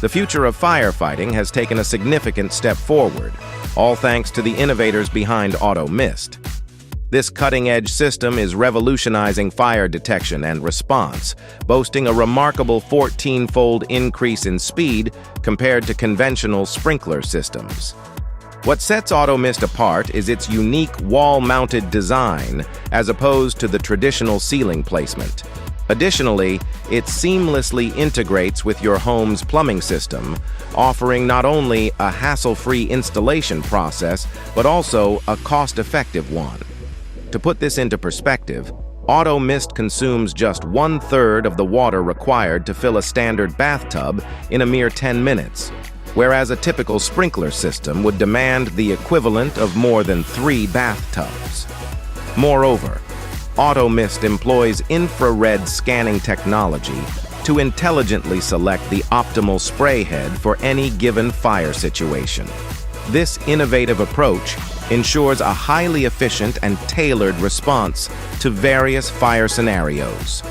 The future of firefighting has taken a significant step forward, all thanks to the innovators behind Automist. This cutting-edge system is revolutionizing fire detection and response, boasting a remarkable 14-fold increase in speed compared to conventional sprinkler systems. What sets Automist apart is its unique wall-mounted design, as opposed to the traditional ceiling placement. Additionally, it seamlessly integrates with your home's plumbing system, offering not only a hassle-free installation process, but also a cost-effective one. To put this into perspective, Automist consumes just 1/3 of the water required to fill a standard bathtub in a mere 10 minutes, whereas a typical sprinkler system would demand the equivalent of more than 3 bathtubs. Moreover, Automist employs infrared scanning technology to intelligently select the optimal spray head for any given fire situation. This innovative approach ensures a highly efficient and tailored response to various fire scenarios.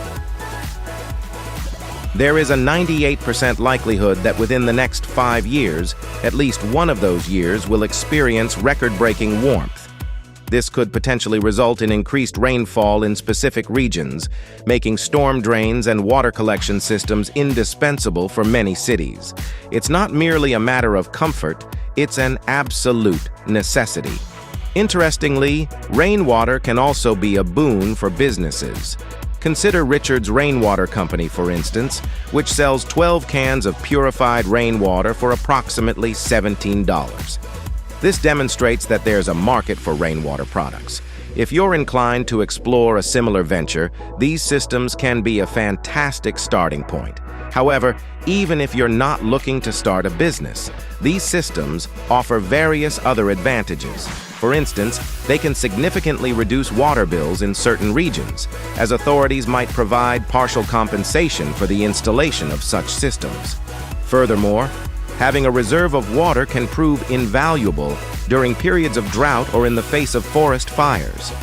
There is a 98% likelihood that within the next 5 years, at least one of those years will experience record-breaking warmth. This could potentially result in increased rainfall in specific regions, making storm drains and water collection systems indispensable for many cities. It's not merely a matter of comfort, it's an absolute necessity. Interestingly, rainwater can also be a boon for businesses. Consider Richard's Rainwater Company, for instance, which sells 12 cans of purified rainwater for approximately $17. This demonstrates that there's a market for rainwater products. If you're inclined to explore a similar venture, these systems can be a fantastic starting point. However, even if you're not looking to start a business, these systems offer various other advantages. For instance, they can significantly reduce water bills in certain regions, as authorities might provide partial compensation for the installation of such systems. Furthermore, having a reserve of water can prove invaluable during periods of drought or in the face of forest fires.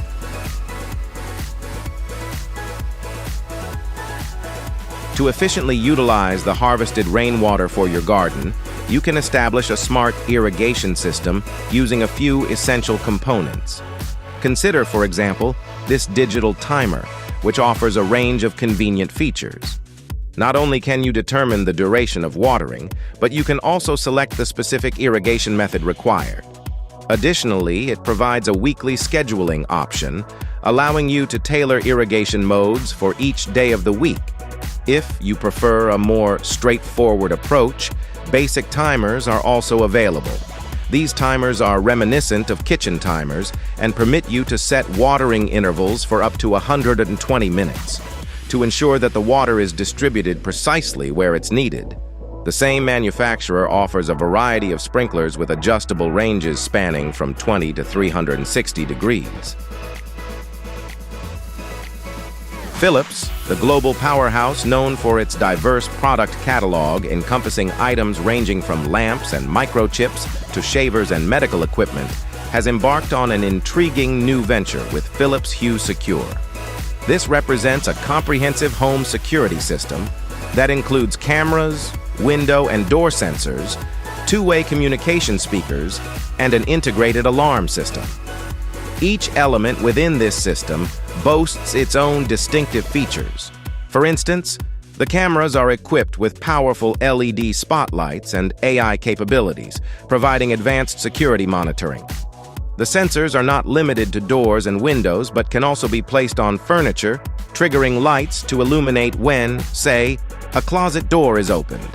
To efficiently utilize the harvested rainwater for your garden, you can establish a smart irrigation system using a few essential components. Consider, for example, this digital timer, which offers a range of convenient features. Not only can you determine the duration of watering, but you can also select the specific irrigation method required. Additionally, it provides a weekly scheduling option, allowing you to tailor irrigation modes for each day of the week. If you prefer a more straightforward approach, basic timers are also available. These timers are reminiscent of kitchen timers and permit you to set watering intervals for up to 120 minutes to ensure that the water is distributed precisely where it's needed. The same manufacturer offers a variety of sprinklers with adjustable ranges spanning from 20 to 360 degrees. Philips, the global powerhouse known for its diverse product catalog encompassing items ranging from lamps and microchips to shavers and medical equipment, has embarked on an intriguing new venture with Philips Hue Secure. This represents a comprehensive home security system that includes cameras, window and door sensors, two-way communication speakers, and an integrated alarm system. Each element within this system boasts its own distinctive features. For instance, the cameras are equipped with powerful LED spotlights and AI capabilities, providing advanced security monitoring. The sensors are not limited to doors and windows, but can also be placed on furniture, triggering lights to illuminate when, say, a closet door is opened.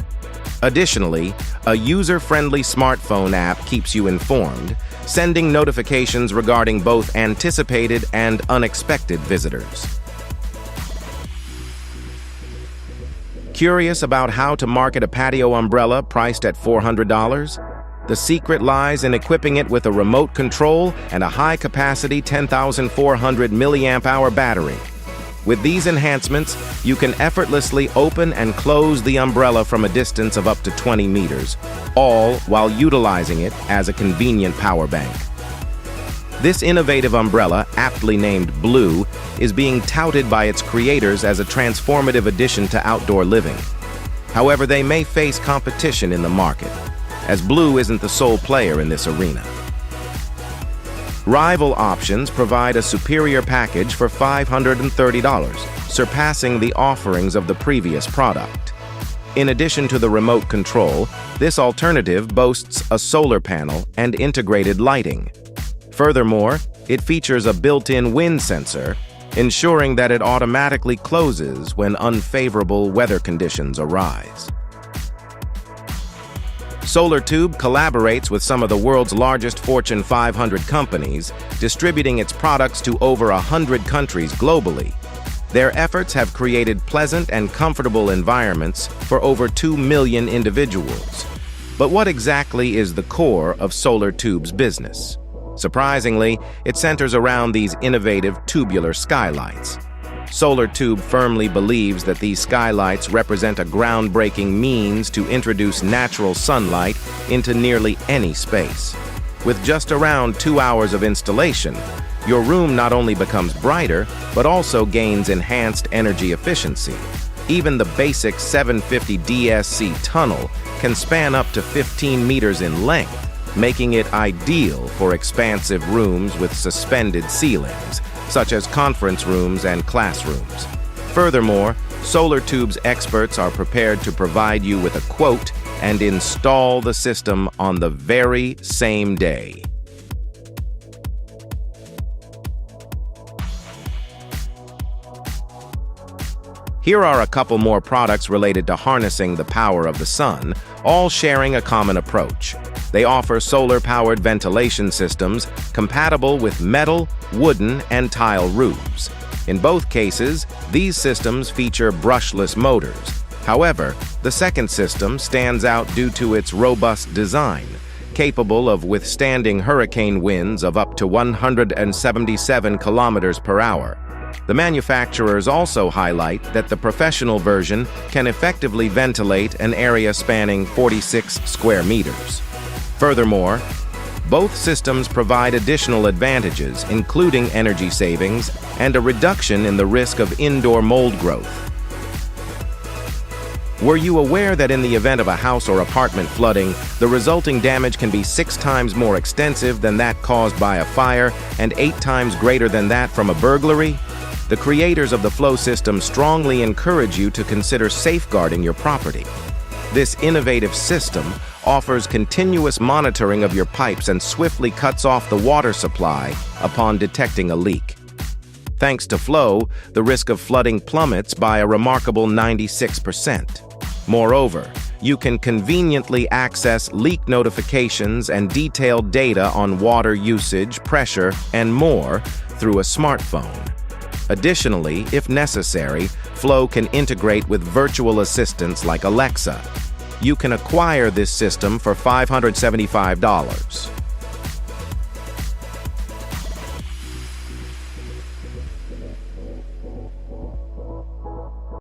Additionally, a user-friendly smartphone app keeps you informed, sending notifications regarding both anticipated and unexpected visitors. Curious about how to market a patio umbrella priced at $400? The secret lies in equipping it with a remote control and a high-capacity 10,400 milliamp-hour battery. With these enhancements, you can effortlessly open and close the umbrella from a distance of up to 20 meters, all while utilizing it as a convenient power bank. This innovative umbrella, aptly named Bluu, is being touted by its creators as a transformative addition to outdoor living. However, they may face competition in the market, as Bluu isn't the sole player in this arena. Rival options provide a superior package for $530, surpassing the offerings of the previous product. In addition to the remote control, this alternative boasts a solar panel and integrated lighting. Furthermore, it features a built-in wind sensor, ensuring that it automatically closes when unfavorable weather conditions arise. Solatube collaborates with some of the world's largest Fortune 500 companies, distributing its products to over 100 countries globally. Their efforts have created pleasant and comfortable environments for over 2 million individuals. But what exactly is the core of Solatube's business? Surprisingly, it centers around these innovative tubular skylights. Solatube firmly believes that these skylights represent a groundbreaking means to introduce natural sunlight into nearly any space. With just around 2 hours of installation, your room not only becomes brighter, but also gains enhanced energy efficiency. Even the basic 750 DSC tunnel can span up to 15 meters in length, making it ideal for expansive rooms with suspended ceilings, such as conference rooms and classrooms. Furthermore, Solatube's experts are prepared to provide you with a quote and install the system on the very same day. Here are a couple more products related to harnessing the power of the sun, all sharing a common approach. They offer solar-powered ventilation systems compatible with metal, wooden, and tile roofs. In both cases, these systems feature brushless motors. However, the second system stands out due to its robust design, capable of withstanding hurricane winds of up to 177 kilometers per hour. The manufacturers also highlight that the professional version can effectively ventilate an area spanning 46 square meters. Furthermore, both systems provide additional advantages, including energy savings and a reduction in the risk of indoor mold growth. Were you aware that in the event of a house or apartment flooding, the resulting damage can be 6 times more extensive than that caused by a fire and 8 times greater than that from a burglary? The creators of the Flow system strongly encourage you to consider safeguarding your property. This innovative system offers continuous monitoring of your pipes and swiftly cuts off the water supply upon detecting a leak. Thanks to Flow, the risk of flooding plummets by a remarkable 96%. Moreover, you can conveniently access leak notifications and detailed data on water usage, pressure, and more through a smartphone. Additionally, if necessary, Flow can integrate with virtual assistants like Alexa. You can acquire this system for $575.